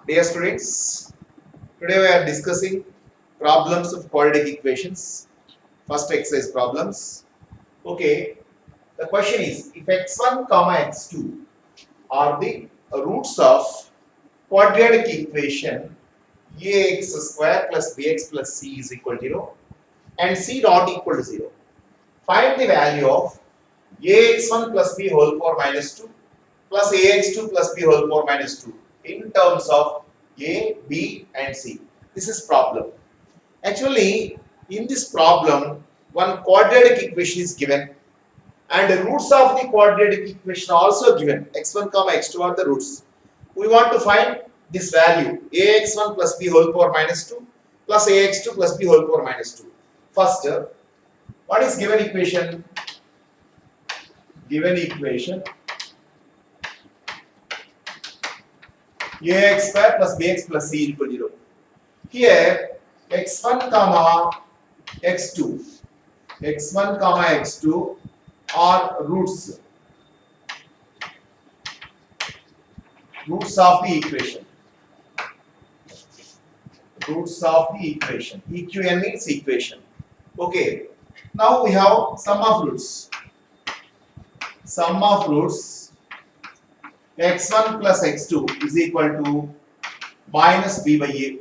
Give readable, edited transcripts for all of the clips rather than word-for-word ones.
Dear students, today we are discussing problems of quadratic equations. First exercise problems. Okay, the question is if x1 comma x2 are the roots of quadratic equation ax square plus bx plus c is equal to 0 and c not equal to 0. Find the value of ax1 plus b whole power minus 2 plus ax2 plus b whole power minus 2 in terms of a, b and c. This is problem. Actually, in this problem, one quadratic equation is given and the roots of the quadratic equation are also given. x1 comma x2 are the roots. We want to find this value ax1 plus b whole power minus 2 plus ax2 plus b whole power minus 2. First, what is given equation? Given equation ax square plus bx plus c equal to 0. Here x1 comma x2 are roots of the equation. EQN means equation. Okay. Now we have sum of roots. X1 plus x2 is equal to minus b by a.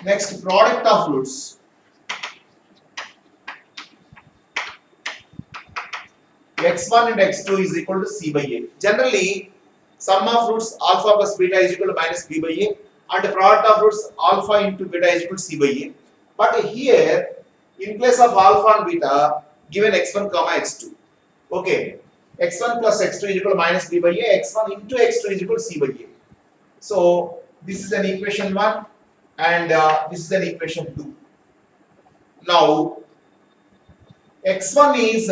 Next, product of roots. X1 and x2 is equal to c by a. Generally, sum of roots alpha plus beta is equal to minus b by a and the product of roots alpha into beta is equal to c by a. But here, in place of alpha and beta, given x1 comma x2. Okay, x1 plus x2 is equal to minus b by a, x1 into x2 is equal to c by a. So, this is an equation 1 and this is an equation 2. Now, x1 is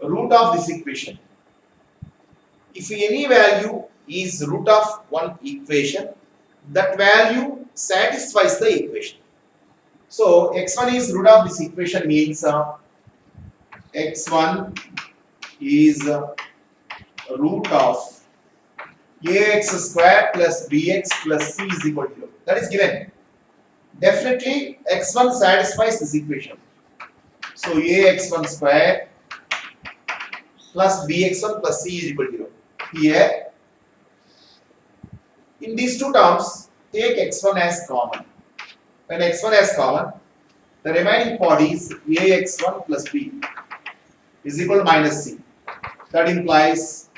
root of this equation. If any value is root of one equation, that value satisfies the equation. So, x1 is root of this equation means x1 is root of ax square plus bx plus c is equal to 0. That is given. Definitely x1 satisfies this equation. So ax1 square plus bx1 plus c is equal to 0. Here, in these two terms, take x1 as common. When x1 as common, the remaining part is ax1 plus b is equal to minus c. That implies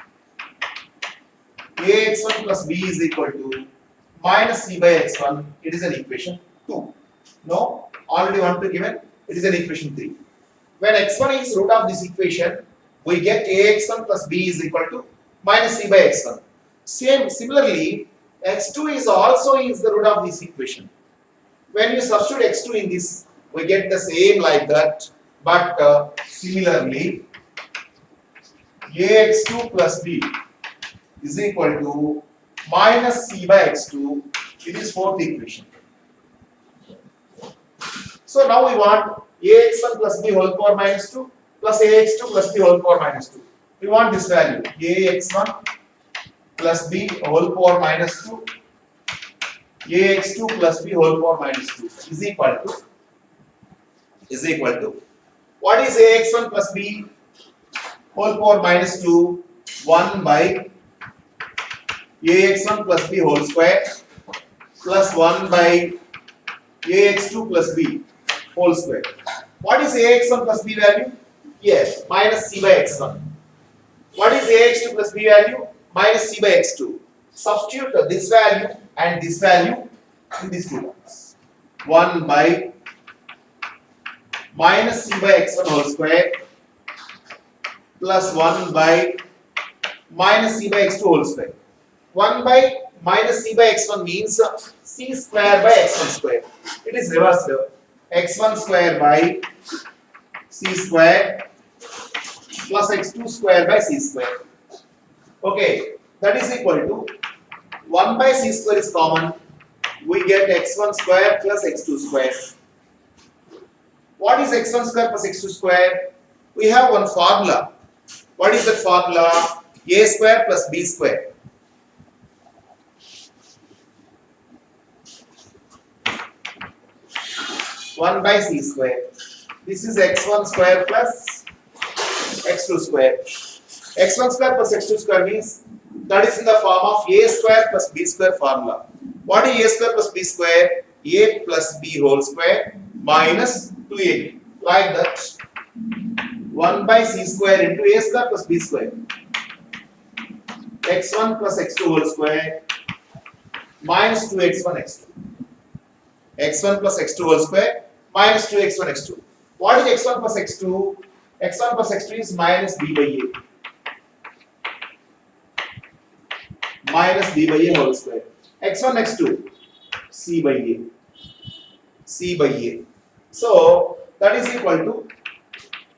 ax1 plus b is equal to minus c by x1. It is an equation 2. No, already 1 to given. It is an equation 3. When x1 is root of this equation, we get ax1 plus b is equal to minus c by x1. Similarly, x2 is also the root of this equation. When you substitute x2 in this, we get the same like that. But similarly, ax2 plus b is equal to minus c by x2. It is fourth equation. So now we want ax1 plus b whole power minus 2 plus ax2 plus b whole power minus 2. We want this value ax1 plus b whole power minus 2 ax2 plus b whole power minus 2 is equal to what is ax1 plus b whole power minus 2? 1 by ax1 plus b whole square plus 1 by ax2 plus b whole square. What is ax1 plus b value? Yes, minus c by x1. What is ax2 plus b value? Minus c by x2. Substitute this value and this value in these two terms. 1 by minus c by x1 whole square plus 1 by minus c by x2 whole square. 1 by minus c by x1 means c square by x1 square. It is reversed. x1 square by c square plus x2 square by c square. Okay, that is equal to 1 by c square is common. We get x1 square plus x2 square. What is x1 square plus x2 square? We have one formula. What is that formula? A square plus b square. 1 by c square. This is x1 square plus x2 square. x1 square plus x2 square means that is in the form of a square plus b square formula. What is a square plus b square? A plus b whole square minus 2ab. Like that. 1 by c square into a square plus b square. x1 plus x2 whole square minus 2x1 x2. x1 plus x2 whole square minus 2x1 x2. What is x1 plus x2? x1 plus x2 is minus b by a. Minus b by a whole square. x1 x2 c by a. C by a. So that is equal to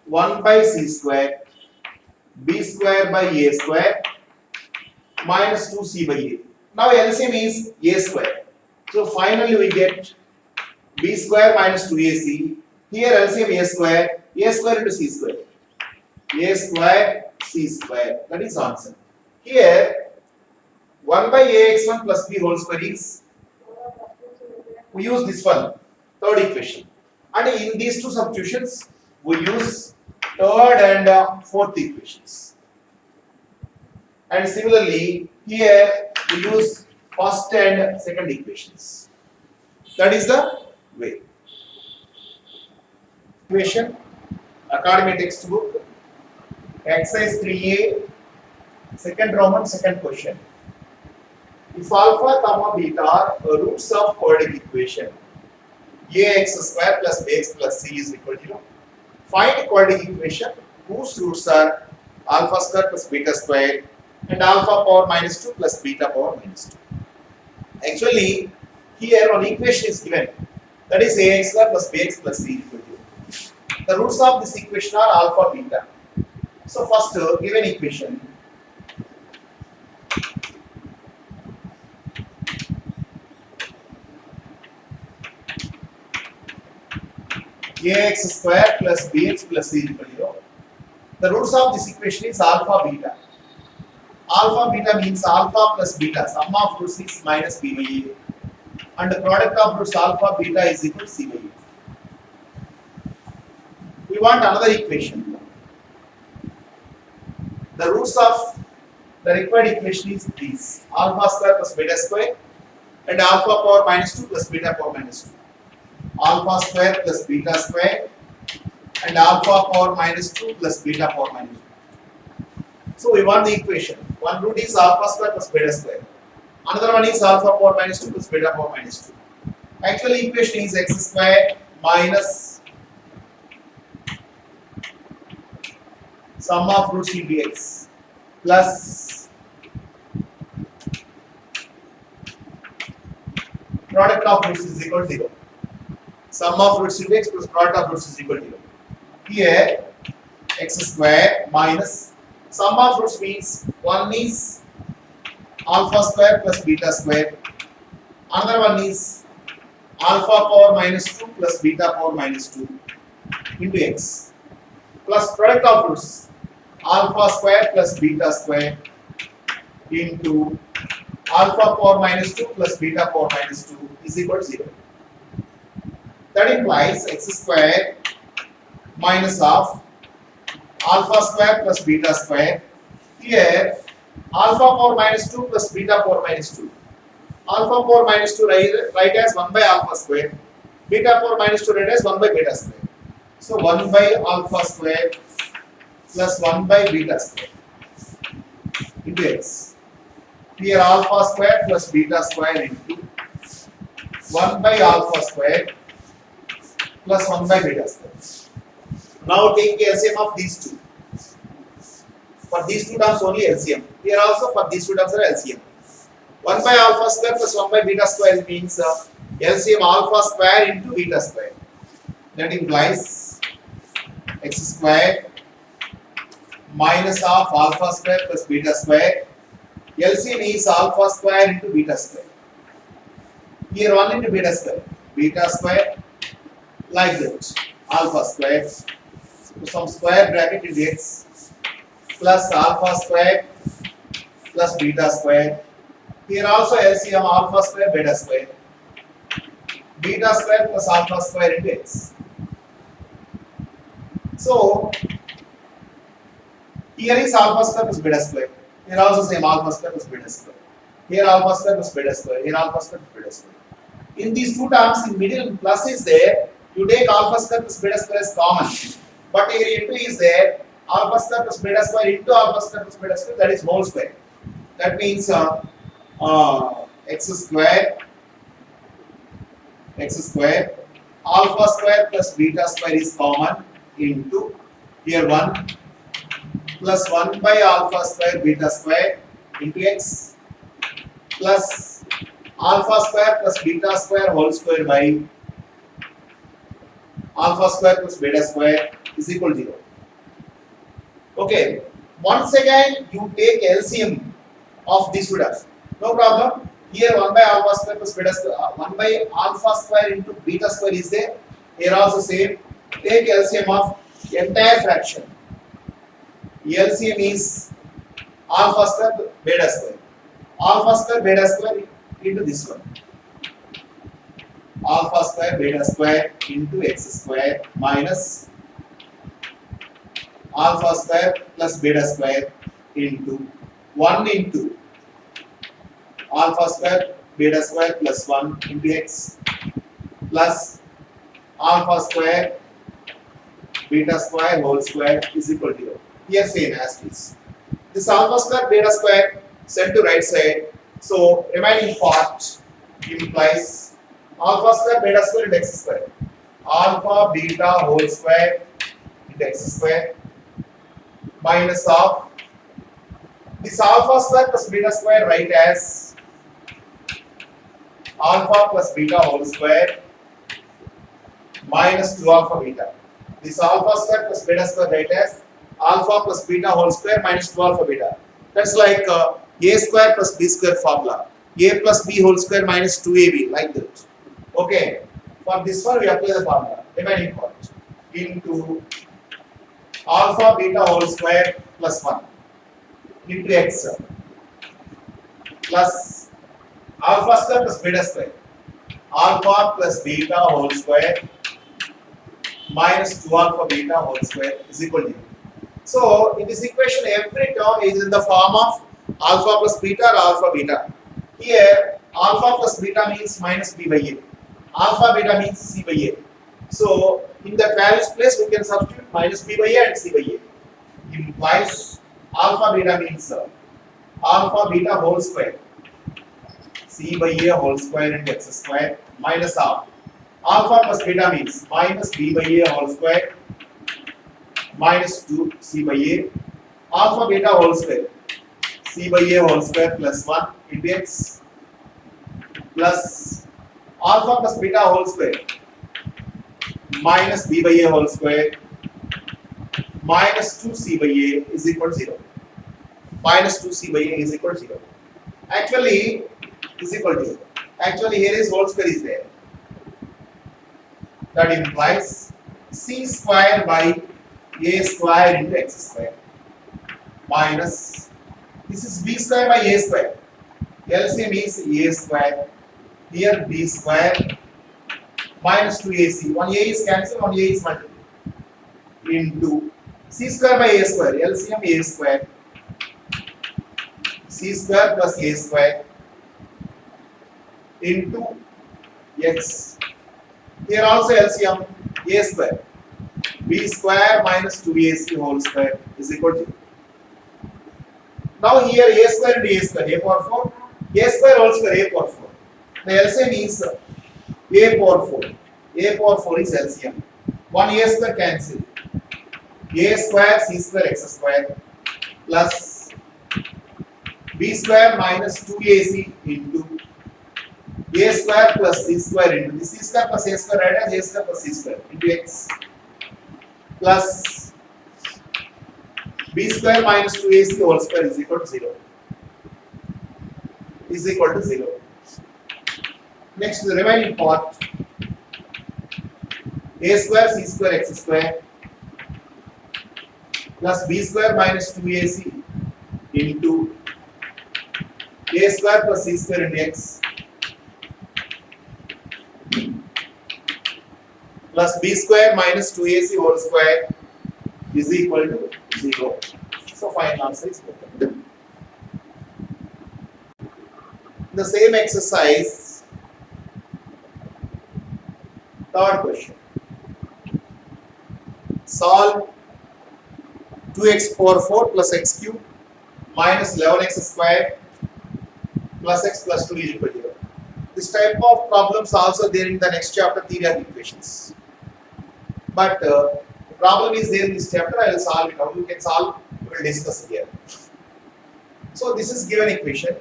1 by c square b square by a square minus 2c by a. Now LCM is a square. So finally we get b square minus 2ac. Here LCM a square into c square. A square c square. That is answer. Here 1 by ax1 plus b whole square is, we use this one, third equation. And in these two substitutions we use third and fourth equations. And similarly here we use first and second equations. That is the way. Equation, Academy textbook, exercise 3a, second Roman, second question. If alpha comma beta are roots of quadratic equation, ax square plus bx plus c is equal to 0. Find quadratic equation whose roots are alpha square plus beta square and alpha power minus 2 plus beta power minus 2. Actually, here one equation is given, that is ax square plus bx plus c equal to 0. The roots of this equation are alpha beta. So first given equation, ax square plus bx plus c equal to 0. The roots of this equation is alpha beta. Alpha beta means alpha plus beta. Sum of roots is minus b by a. And the product of roots alpha beta is equal to c by a. We want another equation. The roots of the required equation is this: alpha square plus beta square and alpha power minus 2 plus beta power minus 2. Alpha square plus beta square and alpha power minus 2 plus beta power minus 2. So we want the equation. One root is alpha square plus beta square. Another one is alpha power minus 2 plus beta power minus 2. Actually equation is x square minus sum of roots will be x plus product of roots is equal to 0. Sum of roots will be x plus product of roots is equal to 0. Here x square minus sum of roots means one is alpha square plus beta square. Another one is alpha power minus 2 plus beta power minus 2 into x plus product of roots alpha square plus beta square into alpha power minus 2 plus beta power minus 2 is equal to 0. That implies x square minus of alpha square plus beta square. Here alpha power minus 2 plus beta power minus 2. Alpha power minus 2 write as 1 by alpha square. Beta power minus 2 write as 1 by beta square. So 1 by alpha square plus 1 by beta square into x. Here alpha square plus beta square into 1 by alpha square plus 1 by beta square. Now take LCM of these two. For these two terms only LCM. Here also for these two terms are LCM. 1 by alpha square plus 1 by beta square means LCM alpha square into beta square. That implies x square minus of alpha square plus beta square. LCM is alpha square into beta square. Here 1 into beta square. Beta square like that. Alpha square. So some square bracket into x plus alpha square plus beta square. Here also LCM alpha square beta square. beta square plus alpha square into x. So here is alpha square plus beta square. Here also same alpha square plus beta square. Here alpha square plus beta square. Here alpha square plus beta square. In these two terms, in middle plus is there. You take alpha square plus beta square as common. But here into is there. Alpha square plus beta square into alpha square plus beta square. That is whole square. That means x square alpha square plus beta square is common into here 1 plus 1 by alpha square beta square into x plus alpha square plus beta square whole square by alpha square plus beta square is equal to 0. Okay, once again you take LCM of these two terms. No problem. Here 1 by alpha square plus beta square, 1 by alpha square into beta square is there. Here also same. Take LCM of entire fraction. LCM is alpha square beta square. Alpha square beta square into this one. Alpha square beta square into x square minus alpha square plus beta square into 1 into alpha square beta square plus 1 into x plus alpha square beta square whole square is equal to 0. Here same as this. This alpha square beta square sent to right side. So remaining part implies alpha square beta square into x square. Alpha beta whole square into x square minus of this alpha square plus beta square write as alpha plus beta whole square minus 2 alpha beta. This alpha square plus beta square write as alpha plus beta whole square minus 2 alpha beta. That's like a square plus b square formula. A plus b whole square minus 2ab like that. Okay. For this one we apply the formula. Remaining part into alpha beta whole square plus 1 into x plus alpha square plus beta square. Alpha plus beta whole square minus 2 alpha beta whole square is equal to 0. So in this equation every term is in the form of alpha plus beta or alpha beta. Here alpha plus beta means minus b by a. Alpha beta means c by a. So in the values place we can substitute minus b by a and c by a. Implies alpha beta means alpha beta whole square c by a whole square into x square minus half. Alpha plus beta means minus b by a whole square minus 2 c by a. Alpha beta whole square c by a whole square plus 1 into x plus alpha plus beta whole square minus b by a whole square minus 2c by a is equal to 0. Minus 2c by a is equal to 0. Actually is equal to 0. Actually here is whole square is there. That implies c square by a square into x square minus this is b square by a square. LCM is a square. Here b square minus 2ac. One a is cancelled, one a is multiplied into c square by a square. LCM a square. C square plus a square into x. Here also LCM a square. B square minus 2ac whole square is equal to. Now here a square into a square, a power 4, a square whole square, a power 4. The LCM is a power 4. A power 4 is LCM. One a square cancel. A square c square x square plus b square minus 2ac into a square plus c square into the c square plus a square right as a square plus c square into x plus b square minus 2ac whole square is equal to 0. Is equal to 0. Next, the remaining part a square c square x square plus b square minus 2ac into a square plus c square into x plus b square minus 2ac whole square is equal to 0. So final answer is 4. The same exercise, third question. Solve 2x power 4 plus x cube minus 11x square plus x plus 2 is equal to 0. This type of problems also there in the next chapter, theory of equations. But the problem is there in this chapter. I will solve it. How you can solve, we will discuss here. So this is given equation.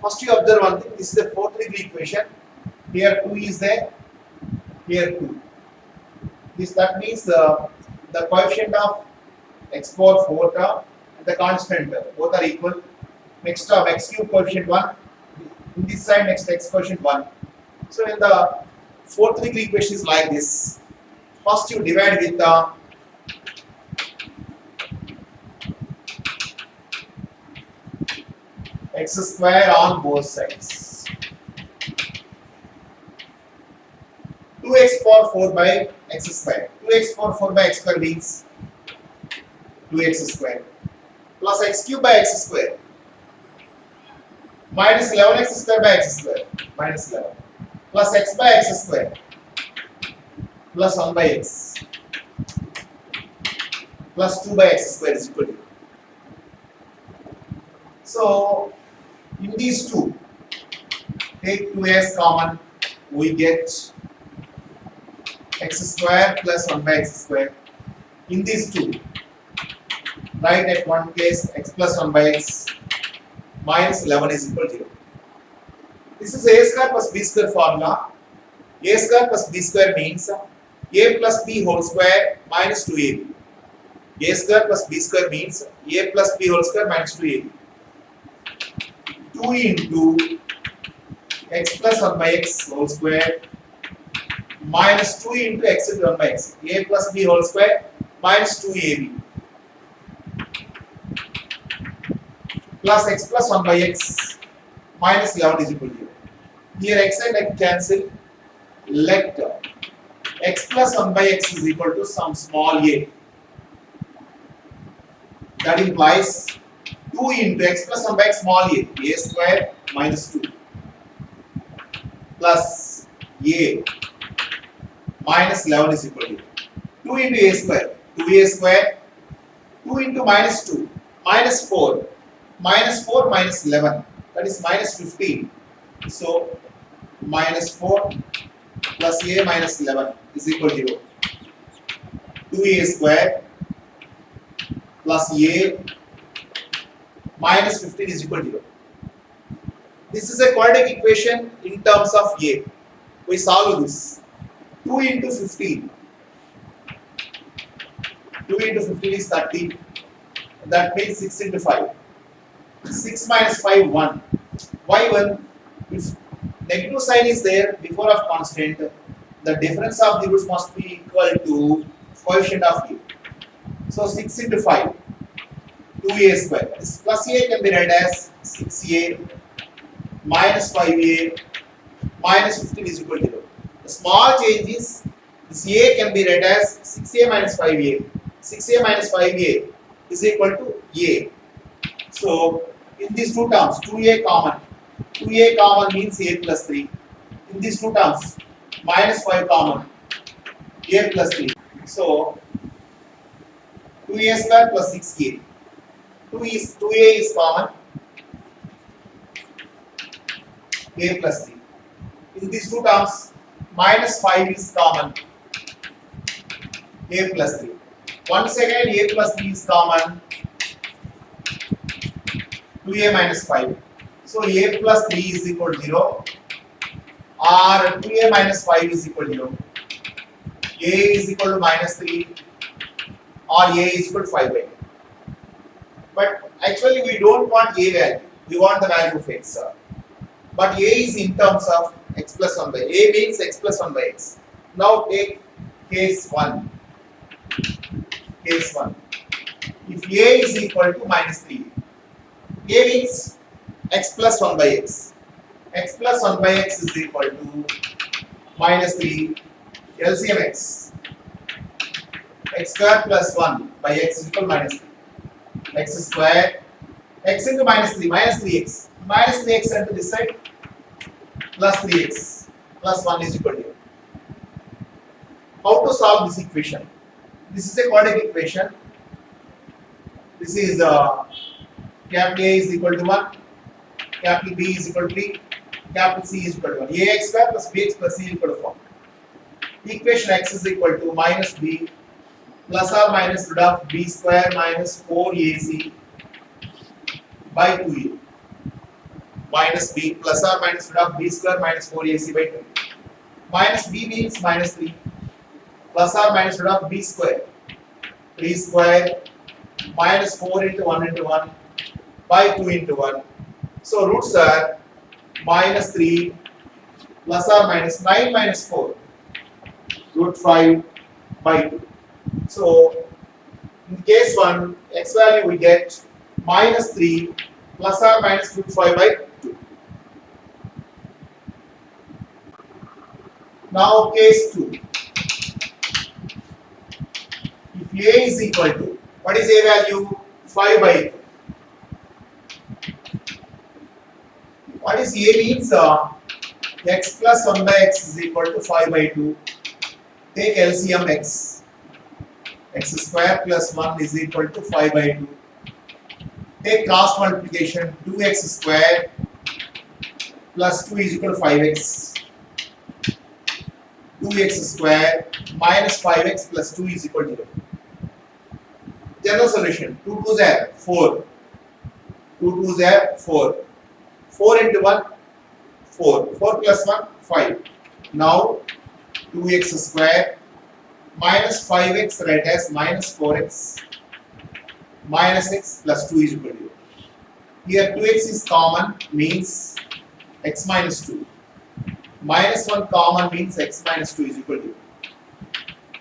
First you observe one thing. This is the fourth degree equation. Here 2 is there. Here 2. That means the coefficient of x power 4 term and the constant both are equal. Next term x cube coefficient 1. In this side next x coefficient 1. So in the fourth degree equation is like this. First you divide with the x square on both sides. 2x power 4 by x square. 2x power 4 by x square means 2x square plus x cube by x square minus 11x square by x square minus 11 plus x by x square plus 1 by x plus 2 by x square is equal to 0. So in these two, take 2x common, we get x square plus 1 by x square. In these two, write at one place x plus 1 by x minus 11 is equal to 0. This is a square plus b square formula. A square plus b square means a plus b whole square minus 2ab. A square plus b square means a plus b whole square minus 2ab. 2 into x plus 1 by x whole square minus 2 into x into 1 by x. A plus b whole square minus 2ab plus x plus 1 by x minus 11 is equal to 0. Here x and x cancel. Let x plus 1 by x is equal to some small a. That implies 2 into x plus 1 by x small a square minus 2 plus a minus 11 is equal to 2 into a square, 2a square, 2 into minus 2, minus 4 minus 11, that is minus 15. So minus 4 plus a minus 11 is equal to 0. 2a square plus a minus 15 is equal to 0. This is a quadratic equation in terms of a. We solve this. 2 into 15. 2 into 15 is 30. That means 6 into 5. 6 minus 5, 1. Why 1? If negative sign is there before of constant, the difference of the roots must be equal to coefficient of a. So 6 into 5, 2a square. This plus a can be read as 6a minus 5a minus 15 is equal to 0. The small change is this a can be read as 6a minus 5a. 6a minus 5a is equal to a. So in these two terms, 2a common. 2a common means a plus 3. In these two terms, minus 5 common, a plus 3. So 2a square plus 6a. 2a is common, a plus 3. In these two terms, minus 5 is common, a plus 3. Once again, a plus 3 is common, 2a minus 5. So a plus 3 is equal to 0, or 2a minus 5 is equal to 0. A is equal to minus 3, or a is equal to 5 by 2. But actually we don't want a value, we want the value of x. But a is in terms of x plus 1 by a means x plus 1 by x. Now take case 1. Case 1. If a is equal to minus 3, a means x plus 1 by x. X plus 1 by x is equal to minus 3 LCM x. X square plus 1 by x is equal to minus 3. X square, x into minus 3, minus 3x. Minus 3x into this side, plus 3x, plus 1 is equal to 0. How to solve this equation? This is a quadratic equation. This is capital A is equal to 1, capital B is equal to 3, capital C is equal to 1. Ax square plus bx plus c is equal to 4. Equation x is equal to minus b plus or minus root of b square minus 4ac by 2a. Minus b plus or minus root of b square minus 4ac by 2. Minus b means minus 3 plus or minus root of b square. 3 square minus 4 into 1 into 1 by 2 into 1. So roots are minus 3 plus or minus 9 minus 4. Root 5 by 2. So in case 1, x value we get minus 3 plus or minus root 5 by 2. Now case 2. If a is equal to, what is a value? 5 by 2. What is a means? X plus 1 by x is equal to 5 by 2. Take LCM x. X square plus 1 is equal to 5 by 2. Take cross multiplication, 2x square plus 2 is equal to 5x. 2x square minus 5x plus 2 is equal to 0. General solution, 2 2s are 4. 2 2s are 4. 4 into 1, 4. 4 plus 1, 5. Now 2x square minus 5x write as minus 4x minus x plus 2 is equal to 0. Here 2x is common means x minus 2. Minus 1 common means x minus 2 is equal to 0.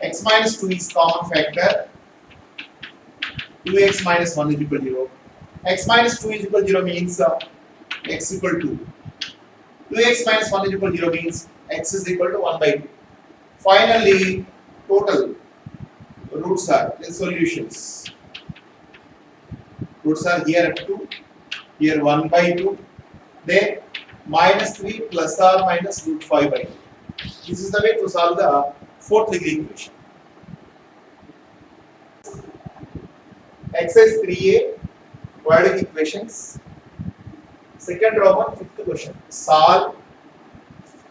X minus 2 is common factor. 2x minus 1 is equal to 0. X minus 2 is equal to 0 means x equal to 2x minus 1 is equal to 0 means x is equal to 1 by 2. Finally, total roots are the solutions. Roots are here at 2, here 1 by 2, then minus 3 plus or minus root 5 by 2. This is the way to solve the fourth degree equation. Exercise 3a, quadratic equations. Second Roman, fifth question. Solve,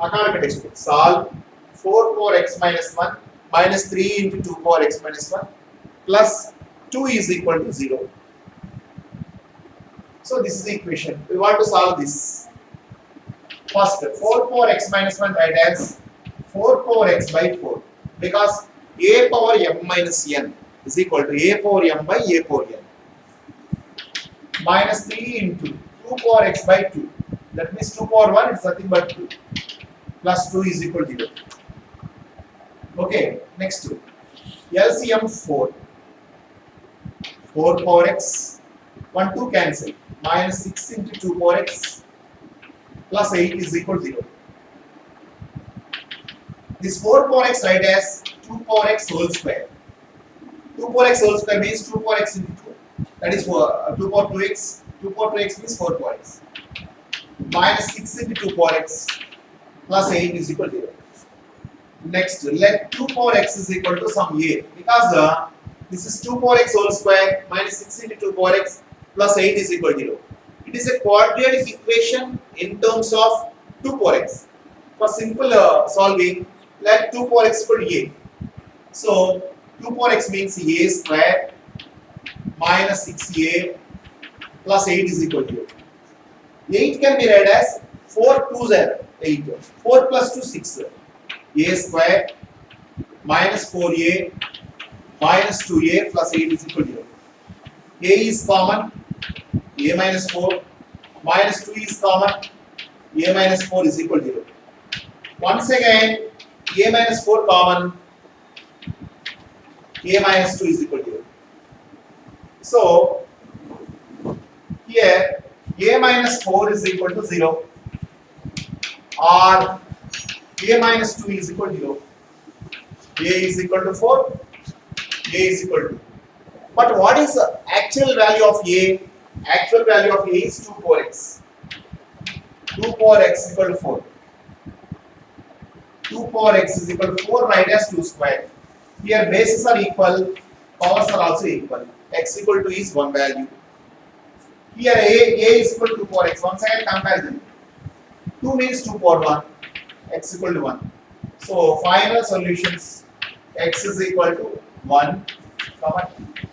academic textbook. Solve 4 power x minus 1 minus 3 into 2 power x minus 1 plus 2 is equal to 0. So this is the equation. We want to solve this. First, 4 power x minus 1 write as 4 power x by 4 because a power m minus n is equal to a power m by a power n minus 3 into 2 power x by 2. That means 2 power 1 is nothing but 2 plus 2 is equal to 0. Okay, next two. LCM 4. 4 power x, 1 2 cancel. Minus 6 into 2 power x plus 8 is equal to 0. This 4 power x write as 2 power x whole square. 2 power x whole square means 2 power x into 2. That is 2 power 2x. 2 power 2x means 4 power x. Minus 6 into 2 power x plus 8 is equal to 0. Next, let 2 power x is equal to some a because this is 2 power x whole square minus 6 into 2 power x plus 8 is equal to 0. It is a quadratic equation in terms of 2 power x. For simple solving, let 2 power x equal to a. So 2 power x means a square minus 6a plus 8 is equal to 0. 8 can be read as 4 2s are 8. 4 plus 2 6. A square minus 4a minus 2a plus 8 is equal to 0. A is common, a minus 4 minus 2 is common, a minus 4 is equal to 0. Once again, a minus 4 common, a minus 2 is equal to 0. So, here a minus 4 is equal to 0 or a minus 2 is equal to 0. A is equal to 4, A is equal to. But what is the actual value of A? Actual value of A is 2 power x. 2 power x is equal to 4. 2 power x is equal to 4, write as 2 square. Here bases are equal, powers are also equal. X equal to is one value. Here A is equal to 2 power x. Once again comparison. 2 means 2 power 1. X equal to 1. So final solutions, x is equal to 1, 2.